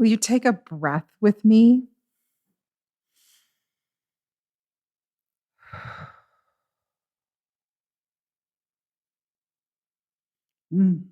Will you take a breath with me? Mm.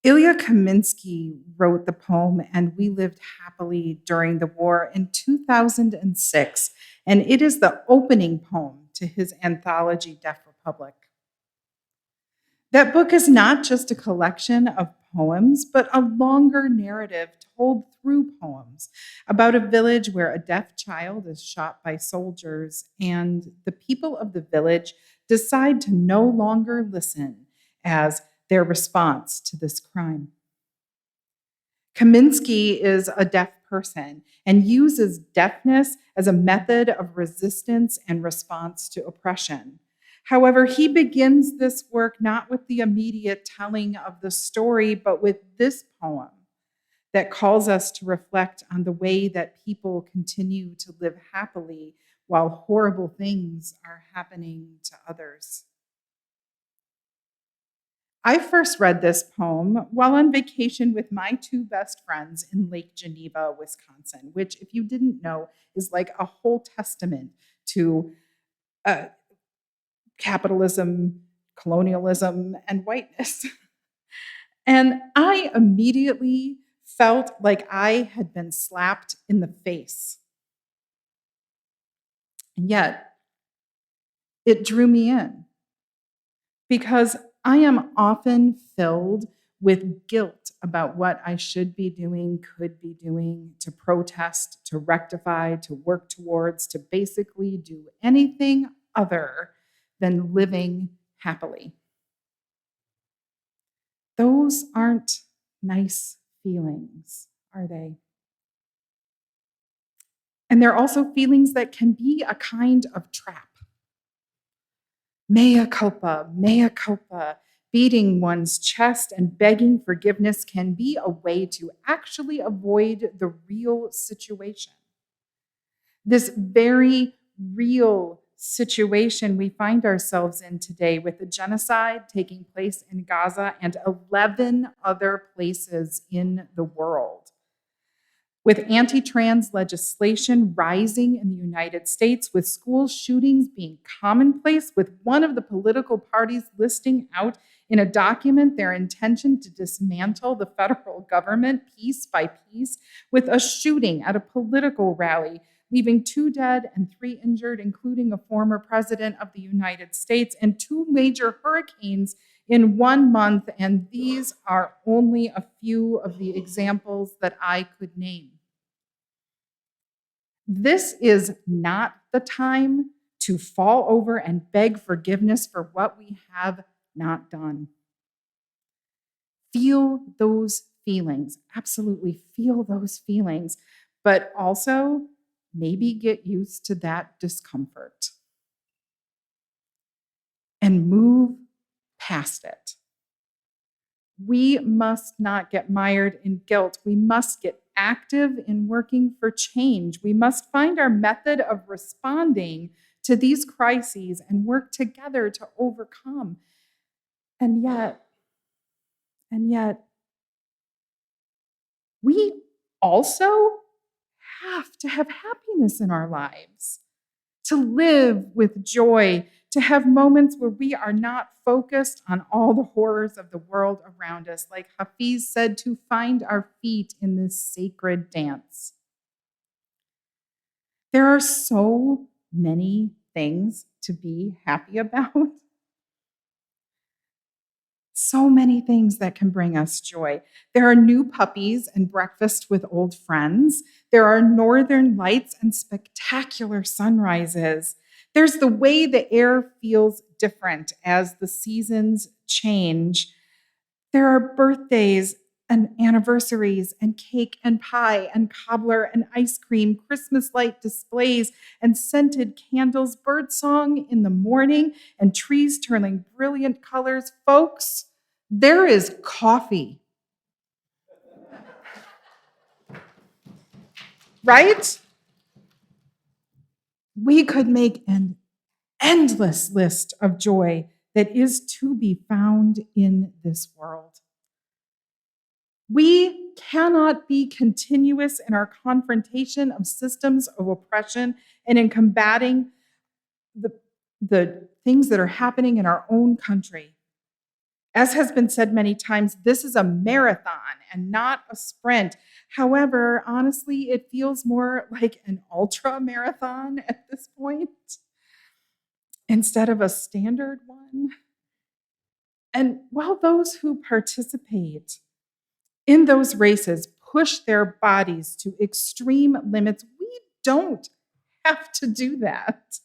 Ilya Kaminsky wrote the poem And We Lived Happily During the War in 2006, and it is the opening poem to his anthology, Deaf Republic. That book is not just a collection of poems, but a longer narrative told through poems about a village where a deaf child is shot by soldiers, and the people of the village decide to no longer listen as their response to this crime. Kaminsky is a deaf person and uses deafness as a method of resistance and response to oppression. However, he begins this work not with the immediate telling of the story, but with this poem that calls us to reflect on the way that people continue to live happily while horrible things are happening to others. I first read this poem while on vacation with my two best friends in Lake Geneva, Wisconsin, which, if you didn't know, is like a whole testament to uh, capitalism, colonialism, and whiteness. And I immediately felt like I had been slapped in the face. And yet, it drew me in because I am often filled with guilt about what I should be doing, could be doing, to protest, to rectify, to work towards, to basically do anything other than living happily. Those aren't nice feelings, are they? And they're also feelings that can be a kind of trap. Mea culpa, beating one's chest and begging forgiveness can be a way to actually avoid the real situation. This very real situation we find ourselves in today with the genocide taking place in Gaza and 11 other places in the world. With anti-trans legislation rising in the United States, with school shootings being commonplace, with one of the political parties listing out in a document their intention to dismantle the federal government piece by piece, with a shooting at a political rally, leaving 2 dead and 3 injured, including a former president of the United States, and 2 major hurricanes in 1 month, and these are only a few of the examples that I could name. This is not the time to fall over and beg forgiveness for what we have not done. Feel those feelings, absolutely feel those feelings, but also maybe get used to that discomfort and move past it. We must not get mired in guilt. We must get active in working for change. We must find our method of responding to these crises and work together to overcome. And yet, we also have to have happiness in our lives, to live with joy, to have moments where we are not focused on all the horrors of the world around us, like Hafiz said, to find our feet in this sacred dance. There are so many things to be happy about. So many things that can bring us joy. There are new puppies and breakfast with old friends. There are northern lights and spectacular sunrises. There's the way the air feels different as the seasons change. There are birthdays and anniversaries and cake and pie and cobbler and ice cream, Christmas light displays and scented candles, birdsong in the morning and trees turning brilliant colors. Folks, there is coffee. Right? We could make an endless list of joy that is to be found in this world. We cannot be continuous in our confrontation of systems of oppression and in combating the, the things that are happening in our own country. As has been said many times, this is a marathon and not a sprint. However, honestly, it feels more like an ultra marathon at this point instead of a standard one. And while those who participate in those races push their bodies to extreme limits, we don't have to do that.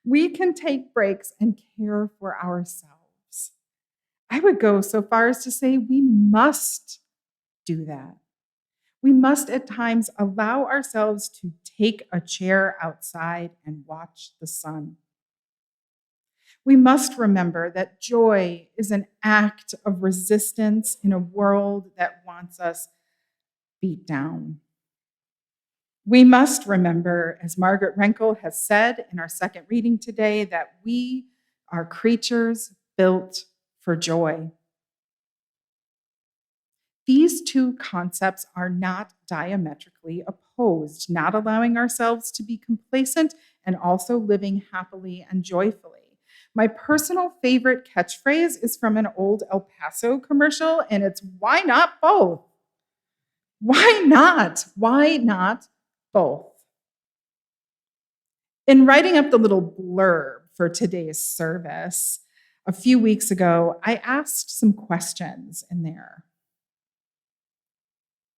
We can take breaks and care for ourselves. I would go so far as to say we must do that. We must at times allow ourselves to take a chair outside and watch the sun. We must remember that joy is an act of resistance in a world that wants us beat down. We must remember, as Margaret Renkel has said in our second reading today, that we are creatures built for joy. These two concepts are not diametrically opposed, not allowing ourselves to be complacent and also living happily and joyfully. My personal favorite catchphrase is from an old El Paso commercial, and it's why not both? Why not? Why not both? In writing up the little blurb for today's service a few weeks ago, I asked some questions in there.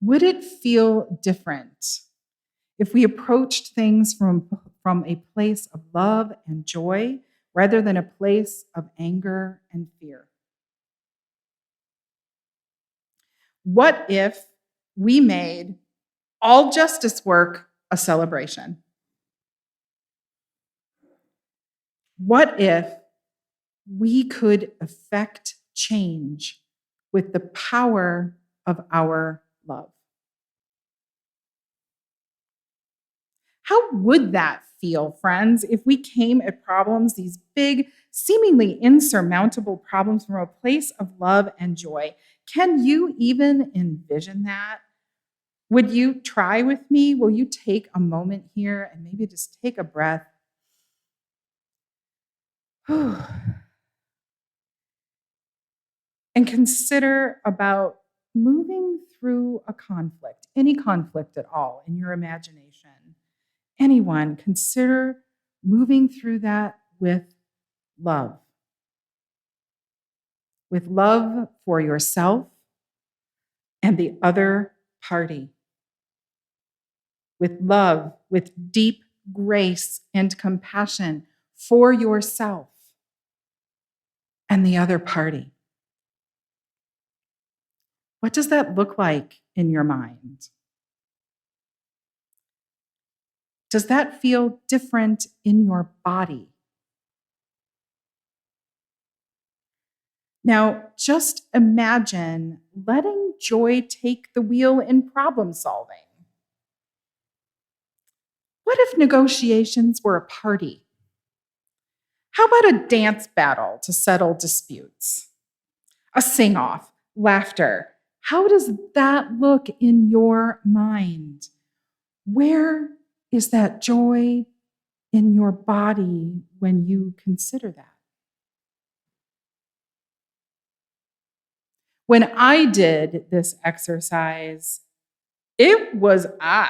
Would it feel different if we approached things from a place of love and joy rather than a place of anger and fear? What if we made all justice work a celebration? What if we could effect change with the power of our love? How would that feel, friends, if we came at problems, these big, seemingly insurmountable problems, from a place of love and joy? Can you even envision that? Would you try with me? Will you take a moment here and maybe just take a breath? And consider about moving through a conflict, any conflict at all in your imagination. Anyone, consider moving through that with love. With love for yourself and the other party. With love, with deep grace and compassion for yourself and the other party. What does that look like in your mind? Does that feel different in your body? Now, just imagine letting joy take the wheel in problem solving. What if negotiations were a party? How about a dance battle to settle disputes? A sing-off, laughter. How does that look in your mind? Where is that joy in your body when you consider that? When I did this exercise, it was odd,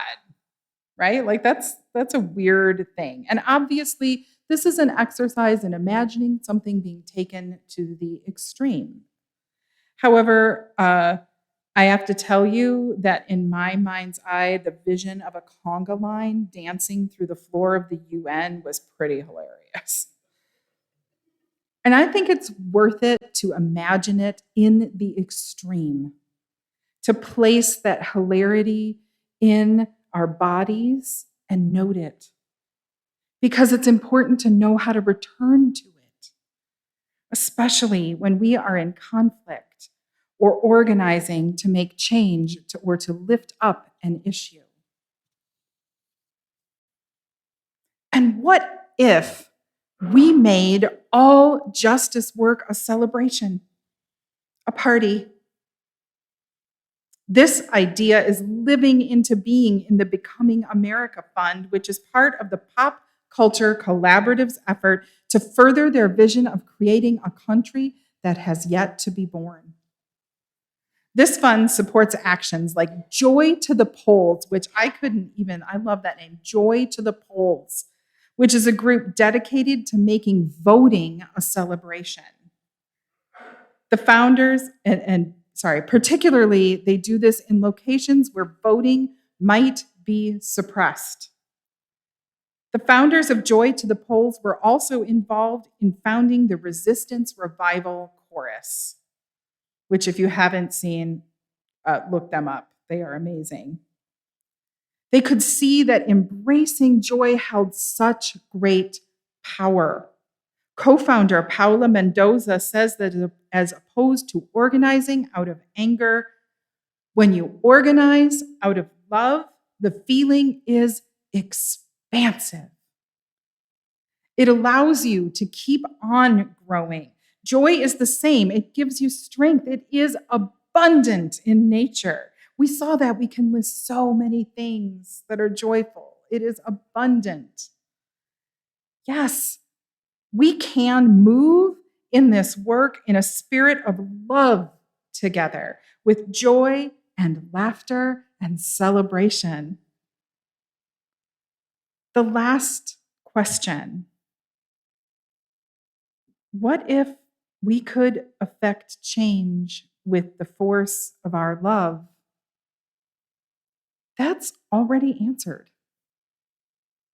right? Like that's a weird thing. And obviously, this is an exercise in imagining something being taken to the extreme. However, I have to tell you that in my mind's eye, the vision of a conga line dancing through the floor of the UN was pretty hilarious. And I think it's worth it to imagine it in the extreme, to place that hilarity in our bodies and note it. Because it's important to know how to return to it, especially when we are in conflict or organizing to make change or to lift up an issue. And what if we made all justice work a celebration, a party? This idea is living into being in the Becoming America Fund, which is part of the Pop Culture Collaborative's effort to further their vision of creating a country that has yet to be born. This fund supports actions like Joy to the Polls, which I love that name, Joy to the Polls, which is a group dedicated to making voting a celebration. The founders, particularly, they do this in locations where voting might be suppressed. The founders of Joy to the Polls were also involved in founding the Resistance Revival Chorus, which, if you haven't seen, look them up. They are amazing. They could see that embracing joy held such great power. Co-founder Paula Mendoza says that as opposed to organizing out of anger, when you organize out of love, the feeling is expansive. It allows you to keep on growing. Joy is the same. It gives you strength. It is abundant in nature. We saw that we can list so many things that are joyful. It is abundant. Yes, we can move in this work in a spirit of love together with joy and laughter and celebration. The last question: what if we could affect change with the force of our love? That's already answered.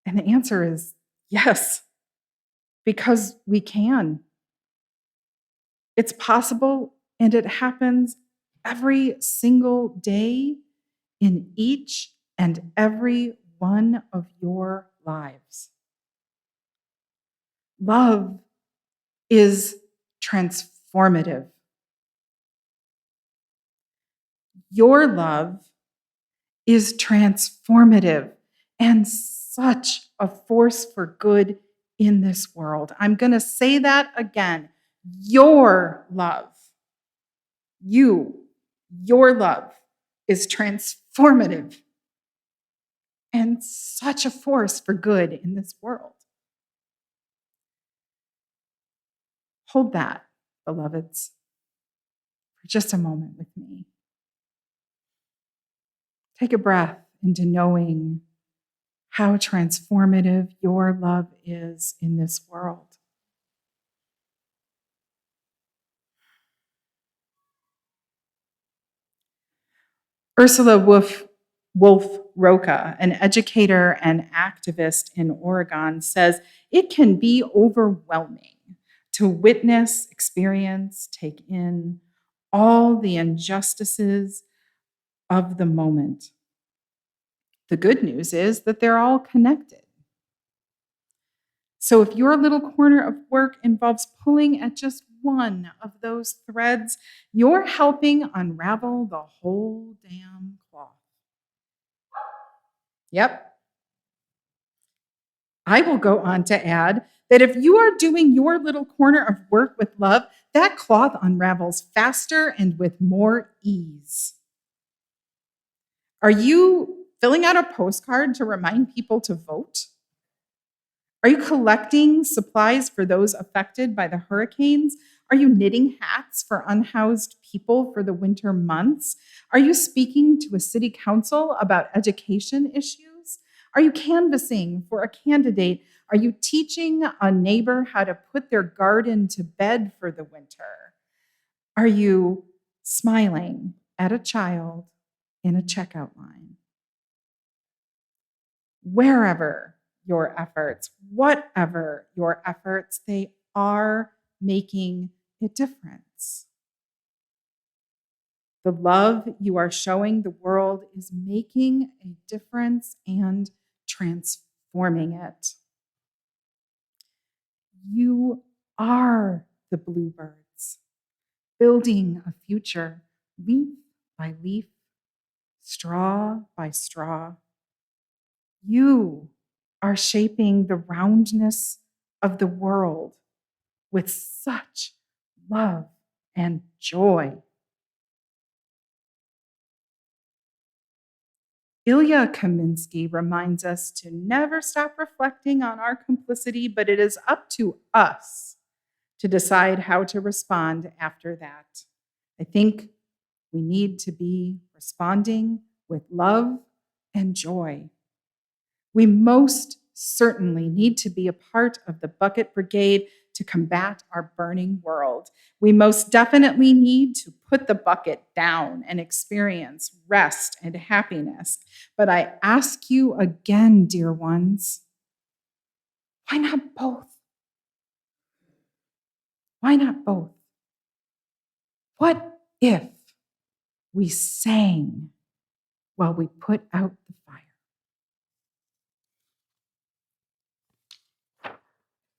And the answer is yes, because we can. It's possible, and it happens every single day in each and every one of your lives. Love is transformative. Your love is transformative and such a force for good in this world. I'm going to say that again. Your love, your love is transformative and such a force for good in this world. Hold that, beloveds, for just a moment with me. Take a breath into knowing how transformative your love is in this world. Ursula Wolf Roca, an educator and activist in Oregon, says it can be overwhelming to witness, experience, take in all the injustices of the moment. The good news is that they're all connected. So if your little corner of work involves pulling at just one of those threads, you're helping unravel the whole damn cloth. Yep. I will go on to add that if you are doing your little corner of work with love, that cloth unravels faster and with more ease. Are you filling out a postcard to remind people to vote? Are you collecting supplies for those affected by the hurricanes? Are you knitting hats for unhoused people for the winter months? Are you speaking to a city council about education issues? Are you canvassing for a candidate? Are you teaching a neighbor how to put their garden to bed for the winter? Are you smiling at a child in a checkout line? Wherever your efforts, whatever your efforts, they are making a difference. The love you are showing the world is making a difference and transforming it. You are the bluebirds, building a future leaf by leaf, straw by straw. You are shaping the roundness of the world with such love and joy. Ilya Kaminsky reminds us to never stop reflecting on our complicity, but it is up to us to decide how to respond after that. I think we need to be responding with love and joy. We most certainly need to be a part of the Bucket Brigade to combat our burning world. We most definitely need to put the bucket down and experience rest and happiness. But I ask you again, dear ones, why not both? Why not both? What if we sang while we put out the fire?